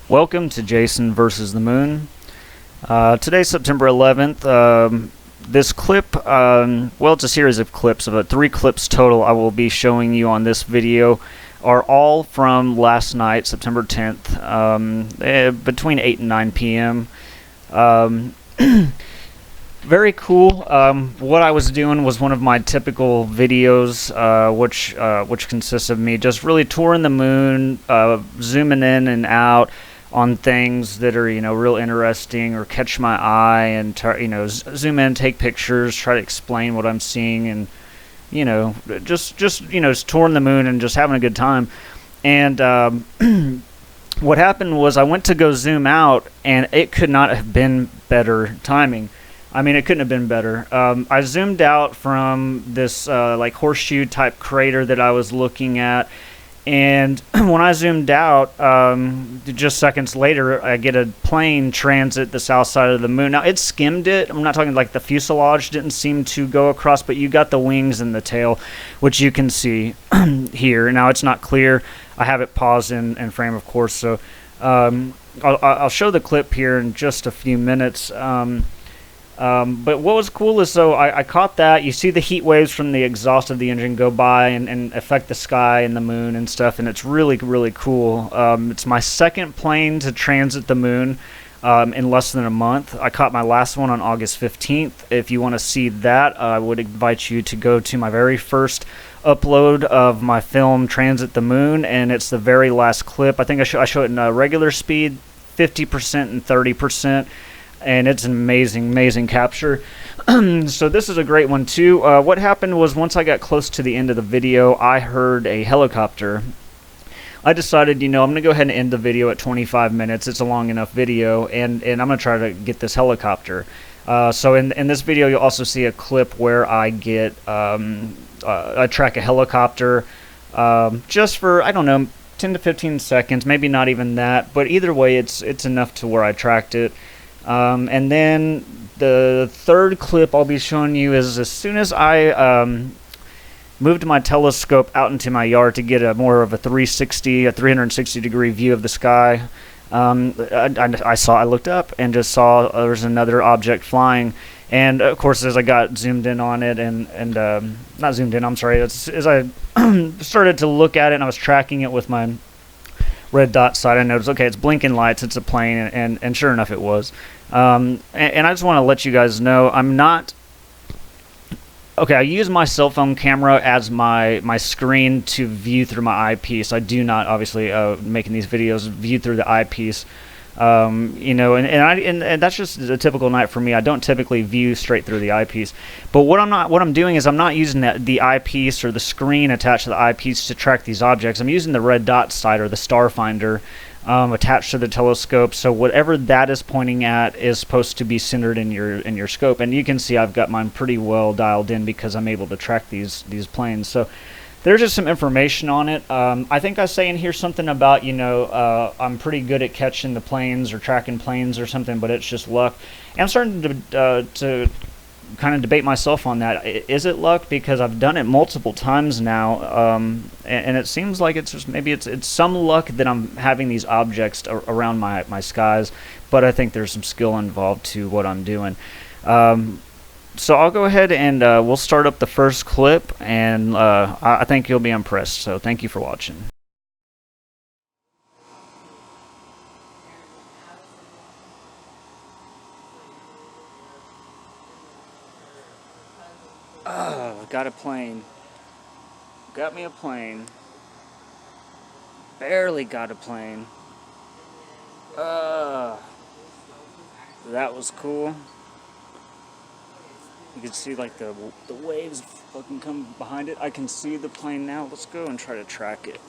Welcome to Jason versus the Moon. Today's September 11th. This clip, well, it's a series of clips, about 3 clips total I will be showing you on this video, are all from last night, September 10th, between 8 and 9 p.m. Very cool. What I was doing was one of my typical videos, which consists of me just really touring the moon, zooming in and out on things that are, real interesting or catch my eye, and zoom in, take pictures, try to explain what I'm seeing, and just touring the moon and just having a good time. And what happened was I went to go zoom out, and it could not have been better timing. I mean, it couldn't have been better. I zoomed out from this like horseshoe type crater that I was looking at, and when I zoomed out, just seconds later, I get a plane transit the south side of the moon. Now, it skimmed it. I'm not talking like the fuselage didn't seem to go across, but you got the wings and the tail, which you can see here. Now, it's not clear. I have it paused in frame, of course, so I'll show the clip here in just a few minutes. But what was cool is, so I caught that. You see the heat waves from the exhaust of the engine go by and affect the sky and the moon and stuff, and it's really, really cool. It's my second plane to transit the moon in less than a month. I caught my last one on August 15th. If you want to see that, I would invite you to go to my very first upload of my film, Transit the Moon, and it's the very last clip. I think I show it in regular speed, 50% and 30%. And it's an amazing capture. So this is a great one too. What happened was, once I got close to the end of the video, I heard a helicopter. I decided, I'm going to go ahead and end the video at 25 minutes. It's a long enough video, and I'm going to try to get this helicopter. So in this video, you'll also see a clip where I get I track a helicopter just for, I don't know, 10 to 15 seconds, maybe not even that. But either way, it's enough to where I tracked it. And then the third clip I'll be showing you is as soon as I moved my telescope out into my yard to get a more of a 360 degree view of the sky. I looked up and just saw there was another object flying. And of course, as I got zoomed in on it, and not zoomed in, I'm sorry, as I started to look at it and I was tracking it with my red dot sight, I noticed, okay, it's blinking lights, it's a plane, and sure enough, it was. And I just want to let you guys know, I'm not... Okay, I use my cell phone camera as my screen to view through my eyepiece. I do not, obviously, making these videos, view through the eyepiece. And that's just a typical night for me. I don't typically view straight through the eyepiece. But what I'm doing is I'm not using the eyepiece or the screen attached to the eyepiece to track these objects. I'm using the red dot sight or the star finder attached to the telescope. So whatever that is pointing at is supposed to be centered in your scope. And you can see I've got mine pretty well dialed in because I'm able to track these planes. So there's just some information on it. I think I say in here something about, I'm pretty good at catching the planes or tracking planes or something, but it's just luck. And I'm starting to kind of debate myself on that. Is it luck? Because I've done it multiple times now, and it seems like it's just maybe it's some luck that I'm having these objects around my skies, but I think there's some skill involved to what I'm doing. So I'll go ahead and we'll start up the first clip, and I think you'll be impressed. So thank you for watching. Got a plane. Got me a plane. Barely got a plane. That was cool. You can see like the waves fucking come behind it. I can see the plane now. Let's go and try to track it.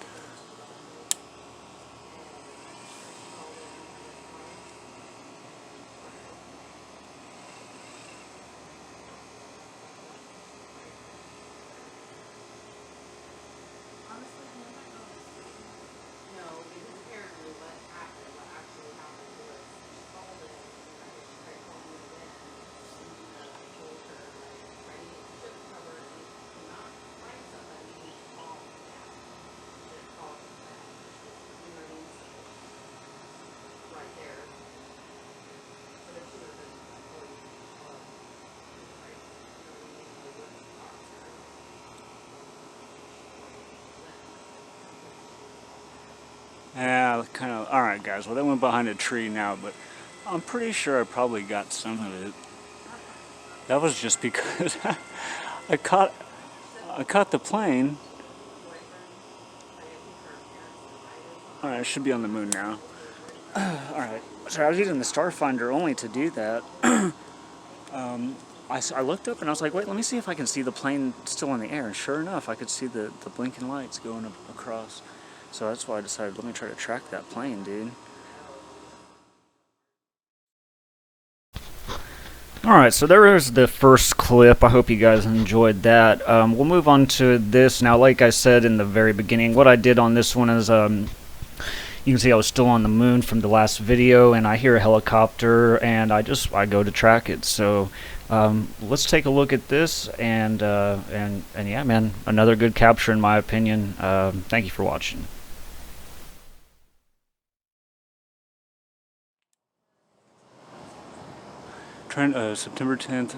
I kind of, all right, guys. Well, that went behind a tree now, but I'm pretty sure I probably got some of it. That was just because I caught the plane. All right, I should be on the moon now. All right. So I was using the Starfinder only to do that. I looked up and I was like, wait, let me see if I can see the plane still in the air. And sure enough, I could see the blinking lights going across. So that's why I decided, let me try to track that plane, dude. Alright, so there is the first clip. I hope you guys enjoyed that. We'll move on to this. Now, like I said in the very beginning, what I did on this one is, you can see I was still on the moon from the last video, and I hear a helicopter, and I go to track it. So let's take a look at this, and yeah, man, another good capture in my opinion. Thank you for watching. September 10th,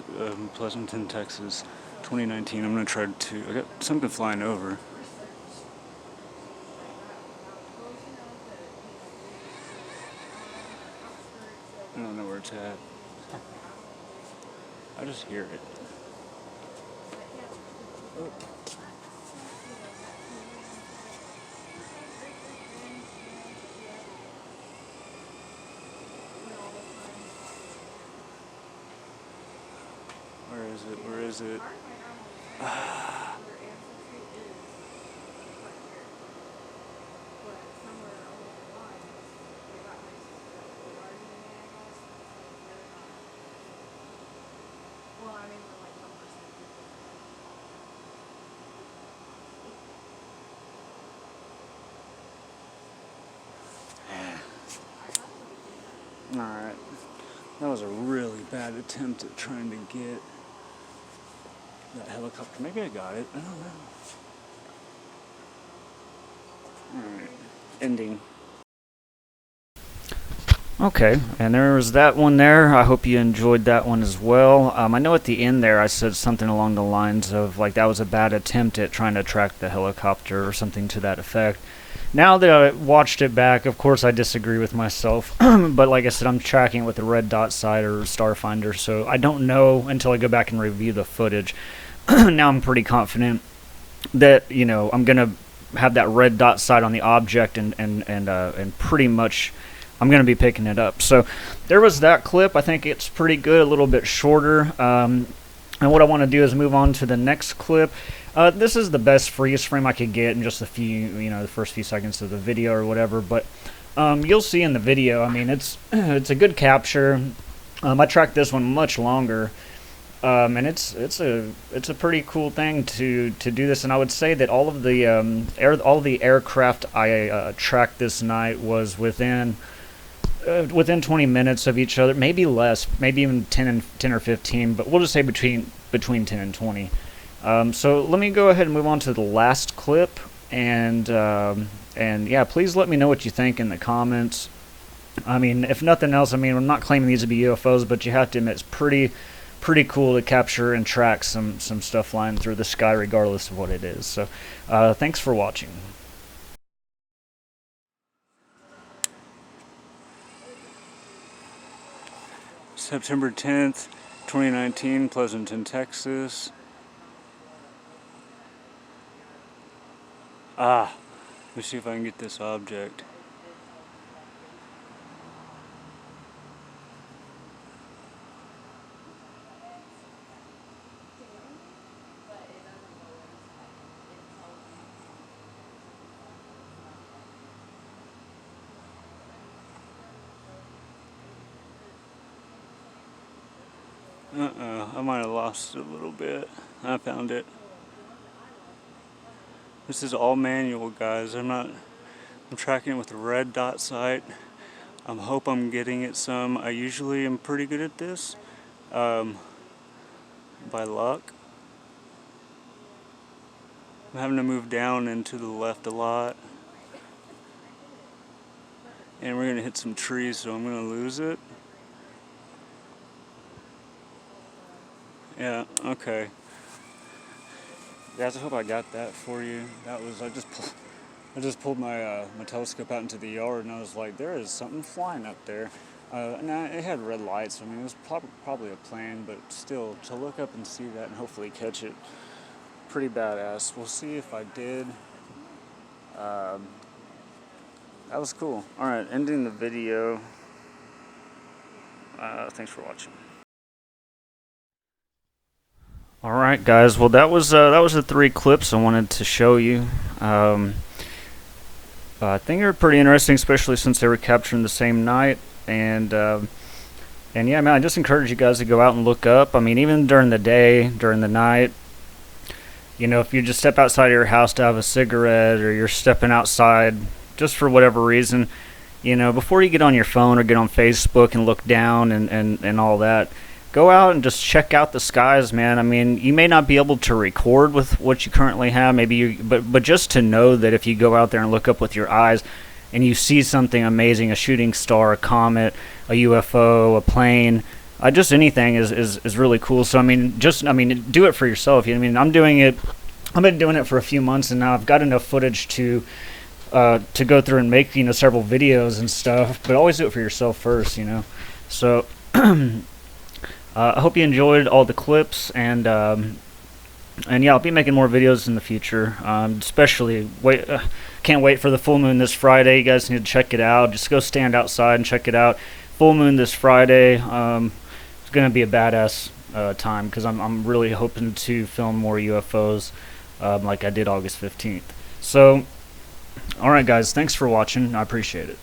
Pleasanton, Texas, 2019. I'm gonna try to. I got something flying over. I don't know where it's at. I just hear it. Oh. Where is it? Where is it? Alright. That was a really bad attempt at trying to get that helicopter. Maybe I got it. I don't know. Alright. Ending. Okay, and there was that one there. I hope you enjoyed that one as well. I know at the end there I said something along the lines of like that was a bad attempt at trying to track the helicopter or something to that effect. Now that I watched it back, of course I disagree with myself, but like I said, I'm tracking it with the red dot sight or Starfinder, so I don't know until I go back and review the footage. Now I'm pretty confident that, you know, I'm gonna have that red dot sight on the object and pretty much I'm going to be picking it up. So there was that clip. I think it's pretty good, a little bit shorter. And what I want to do is move on to the next clip. This is the best freeze frame I could get in just a few, the first few seconds of the video or whatever. But you'll see in the video, I mean, it's a good capture. I tracked this one much longer. And it's a pretty cool thing to do this, and I would say that all of the aircraft I tracked this night was within 20 minutes of each other, maybe less, maybe even 10 or 15, but we'll just say between 10 and 20. So let me go ahead and move on to the last clip, and yeah, please let me know what you think in the comments. I mean, if nothing else, I mean, I'm not claiming these to be UFOs, but you have to admit it's pretty cool to capture and track some stuff flying through the sky regardless of what it is. So thanks for watching. September 10th, 2019, Pleasanton, Texas. Let me see if I can get this object. I might have lost it a little bit. I found it. This is all manual, guys. I'm tracking it with a red dot sight. I hope I'm getting it some. I usually am pretty good at this, by luck. I'm having to move down and to the left a lot. And we're gonna hit some trees, so I'm gonna lose it. Yeah, okay. Guys, I hope I got that for you. That was, I just I just pulled my telescope out into the yard, and I was like, there is something flying up there. It had red lights. I mean, it was probably a plane, but still, to look up and see that and hopefully catch it, pretty badass. We'll see if I did. That was cool. All right, ending the video. Thanks for watching. All right, guys. Well, that was the 3 clips I wanted to show you. I think they're pretty interesting, especially since they were captured in the same night. And yeah, man, I just encourage you guys to go out and look up. I mean, even during the day, during the night, you know, if you just step outside of your house to have a cigarette, or you're stepping outside just for whatever reason, you know, before you get on your phone or get on Facebook and look down and all that, go out and just check out the skies, man. I mean, you may not be able to record with what you currently have, but just to know that if you go out there and look up with your eyes and you see something amazing, a shooting star, a comet, a UFO, a plane, just anything is really cool. So I mean, do it for yourself. I mean, I've been doing it for a few months, and now I've got enough footage to go through and make, you know, several videos and stuff. But always do it for yourself first, you know. So I hope you enjoyed all the clips, and yeah, I'll be making more videos in the future. Can't wait for the full moon this Friday. You guys need to check it out. Just go stand outside and check it out. Full moon this Friday. It's gonna be a badass time, because I'm really hoping to film more UFOs, like I did August 15th. So, all right, guys, thanks for watching. I appreciate it.